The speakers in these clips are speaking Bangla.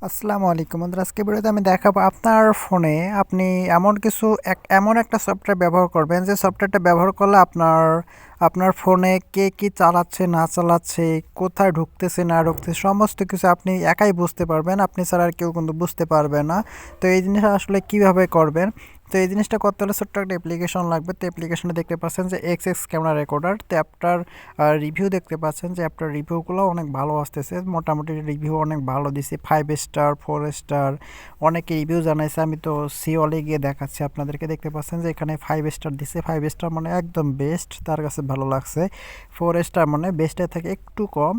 আসসালামু আলাইকুম বন্ধুরা, আজকে ভিডিওতে আমি দেখাবো আপনার ফোনে আপনি এমন একটা সফটওয়্যার ব্যবহার করবেন যে সফটওয়্যারটা ব্যবহার করলে আপনার ফোনে কে কি চালাচ্ছে না চালাচ্ছে, কোথায় ঢুকতেছে না ঢুকতেছে সমস্ত কিছু আপনি একাই বুঝতে পারবেন। আপনি ছাড়া আর কেউ কিন্তু বুঝতে পারবে না। তো এই জিনিসটা আসলে কিভাবে করবেন, তো এই জিনিসটা করতে হলে ছোট্ট একটা অ্যাপ্লিকেশন লাগবে। তো অ্যাপ্লিকেশনে দেখতে পাচ্ছেন যে এক্স ক্যামেরা রেকর্ডার। তো অ্যাপটার রিভিউ দেখতে পাচ্ছেন যে অ্যাপটার রিভিউগুলো অনেক ভালো আসতেছে, মোটামুটি রিভিউ অনেক ভালো দিছে, 5 স্টার 4 স্টার অনেকে রিভিউ জানাইছে। আমি তো সিওলে গিয়ে দেখাচ্ছি আপনাদেরকে, দেখতে পাচ্ছেন যে এখানে 5 স্টার দিছে। 5 স্টার মানে একদম বেস্ট, তার কাছে ভালো লাগছে। 4 স্টার মানে বেস্টের থেকে একটু কম।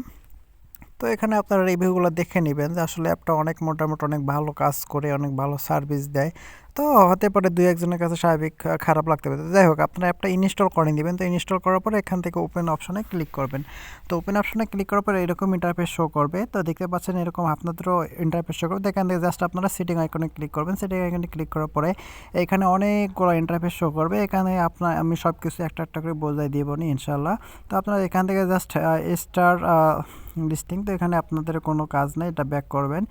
তো এখানে আপনারা রিভিউগুলো দেখে নেবেন যে আসলে অ্যাপটা মোটামুটি অনেক ভালো কাজ করে, অনেক ভালো সার্ভিস দেয়। তো হতে পারে দুই একজনের কাছে স্বাভাবিক খারাপ লাগতে পারে। যাই হোক, আপনারা অ্যাপটা ইনস্টল করে নেবেন। তো ইনস্টল করার পরে এখান থেকে ওপেন অপশনে ক্লিক করবেন। তো ওপেন অপশনে ক্লিক করার পরে এরকম ইন্টারফেস শো করবে। তো দেখতে পাচ্ছেন এরকম আপনাদেরও ইন্টারফেস শো করবে। এখান থেকে জাস্ট আপনারা সেটিং আইকনে ক্লিক করবেন। সেটিং আইকনে ক্লিক করার পরে এখানে অনেকগুলো ইন্টারফেস শো করবে। এখানে আমি সব কিছু একটা একটা করে বোঝাই দিব নি ইনশাল্লাহ। তো আপনারা এখান থেকে জাস্ট স্টার লিস্টিং, তো এখানে আপনাদের কোনো কাজ নেই, এটা ব্যাক করবেন।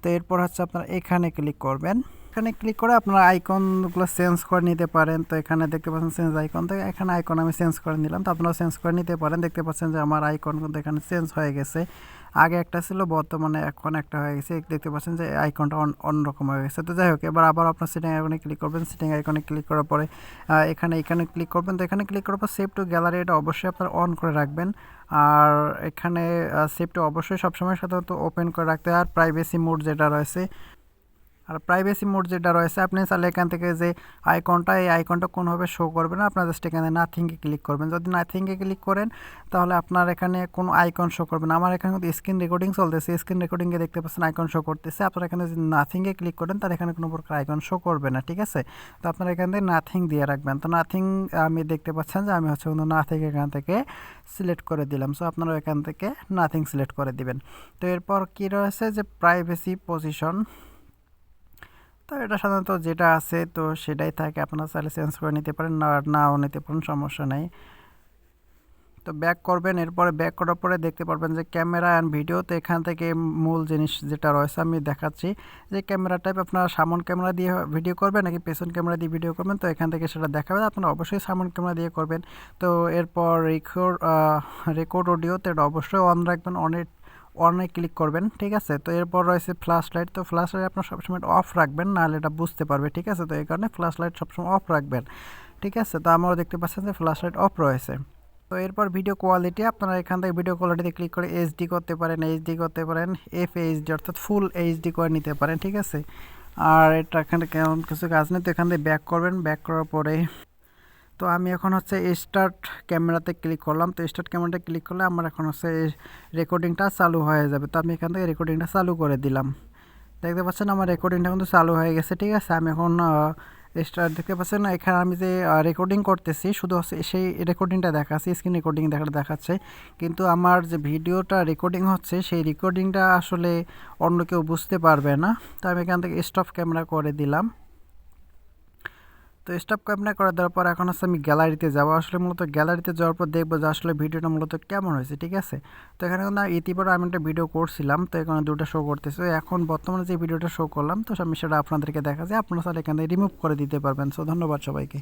তো এরপর হচ্ছে আপনারা এখানে ক্লিক করবেন। এখানে ক্লিক করে আপনারা আইকনগুলো চেঞ্জ করে নিতে পারেন। তো এখানে দেখতে পাচ্ছেন চেঞ্জ আইকন, তো এখানে আইকন আমি চেঞ্জ করে নিলাম। তো আপনারাও চেঞ্জ করে নিতে পারেন। দেখতে পাচ্ছেন যে আমার আইকন কিন্তু এখানে চেঞ্জ হয়ে গেছে। আগে একটা ছিল, বর্তমানে এখন একটা হয়ে গেছে। দেখতে পাচ্ছেন যে আইকনটা অন্যরকম হয়ে গেছে। তো যাই হোক, এবার আবার আপনার সেটিং আইকনে ক্লিক করবেন। সেটিং আইকনে ক্লিক করার পরে এখানে ক্লিক করবেন। তো এখানে ক্লিক করার পর সেভ টু গ্যালারি এটা অবশ্যই আপনার অন করে রাখবেন। আর এখানে সেভটা অবশ্যই সবসময় সাধারণত ওপেন করে রাখতে হয়। আর প্রাইভেসি মোড যেটা রয়েছে আপনি চাইলে এখান থেকে যে এই আইকনটা কোনোভাবে শো করবে না। আপনার জাস্ট এখানে নাথিংয়ে ক্লিক করবেন। যদি নাথিংয়ে ক্লিক করেন তাহলে আপনার এখানে কোনো আইকন শো করবে না। আমার এখানে কিন্তু স্ক্রিন রেকর্ডিং চলতেছে, স্ক্রিন রেকর্ডিংয়ে দেখতে পাচ্ছেন আইকন শো করতেছে। আপনারা এখানে যদি নাথিংয়ে ক্লিক করেন তাহলে এখানে কোনো প্রকার আইকন শো করবে না, ঠিক আছে। তো আপনারা এখান থেকে নাথিং দিয়ে রাখবেন। তো নাথিং আমি দেখতে পাচ্ছেন যে আমি হচ্ছে কিন্তু নাথিং এখান থেকে সিলেক্ট করে দিলাম। সো আপনারা এখান থেকে নাথিং সিলেক্ট করে দিবেন। তো এরপর কী রয়েছে যে প্রাইভেসি পজিশন, তো এটা সাধারণত যেটা আছে তো সেটাই থাকে। আপনারা চাইলে চেঞ্জ করে নিতে পারেন, নাও নিতে পারেন, সমস্যা নেই। তো ব্যাক করবেন। এরপরে ব্যাক করার পরে দেখতে পারবেন যে ক্যামেরা অ্যান্ড ভিডিও। তো এখান থেকে মূল জিনিস যেটা রয়েছে আমি দেখাচ্ছি যে ক্যামেরা টাইপ আপনারা সামন ক্যামেরা দিয়ে ভিডিও করবেন নাকি পেছন ক্যামেরা দিয়ে ভিডিও করবেন। তো এখান থেকে সেটা দেখাবে, আপনারা অবশ্যই সামন ক্যামেরা দিয়ে করবেন। তো এরপর রেকর্ড অডিও, তো এটা অবশ্যই অন রাখবেন, অনে ক্লিক করবেন, ঠিক আছে। তো এরপর রয়েছে ফ্ল্যাশ লাইট। তো ফ্ল্যাশ লাইট আপনার সবসময় অফ রাখবেন, নাহলে এটা বুঝতে পারবে, ঠিক আছে। তো এই কারণে ফ্ল্যাশ লাইট সবসময় অফ রাখবেন, ঠিক আছে। তো আমরাও দেখতে পাচ্ছেন যে ফ্ল্যাশ লাইট অফ রয়েছে। তো এরপর ভিডিও কোয়ালিটি, আপনারা এখান থেকে ভিডিও কোয়ালিটিতে ক্লিক করে এইচডি করতে পারেন, FHD অর্থাৎ ফুল এইচডি করে নিতে পারেন, ঠিক আছে। আর এটা এখানে কেমন কিছু কাজ নেই। তো এখান থেকে ব্যাক করবেন। ব্যাক করার পরে তো আমি এখন হচ্ছে স্টার্ট ক্যামেরাতে ক্লিক করলাম। তো স্টার্ট ক্যামেরাতে ক্লিক করলে আমার এখন হচ্ছে রেকর্ডিংটা চালু হয়ে যাবে। তো আমি এখান থেকে রেকর্ডিংটা চালু করে দিলাম। দেখতে পাচ্ছেন আমার রেকর্ডিংটা কিন্তু চালু হয়ে গেছে, ঠিক আছে। আমি এখন স্টার্ট দেখতে পাচ্ছেন না, এখানে আমি যে রেকর্ডিং করতেছি শুধু হচ্ছে সেই রেকর্ডিংটা দেখাচ্ছে, স্ক্রিন রেকর্ডিং দেখাচ্ছে। কিন্তু আমার যে ভিডিওটা রেকর্ডিং হচ্ছে সেই রেকর্ডিংটা আসলে অন্য কেউ বুঝতে পারবে না। তো আমি এখান থেকে স্টপ ক্যামেরা করে দিলাম। তো স্টপ ক্যামেরা করে দেওয়ার পর এখন হচ্ছে আমি গ্যালারিতে যাবো। আসলে মূলত গ্যালারিতে যাওয়ার পর দেখবো যে আসলে ভিডিওটা মূলত কেমন হয়েছে, ঠিক আছে। তো এখানে কিন্তু ইতিপরে আমি একটা ভিডিও করছিলাম, তো এখানে দুটো শো করতেছে। এখন বর্তমানে যে ভিডিওটা শো করলাম তো আমি সেটা আপনাদেরকে দেখা যায়, আপনারা তাহলে এখান থেকে রিমুভ করে দিতে পারবেন। সো ধন্যবাদ সবাইকে।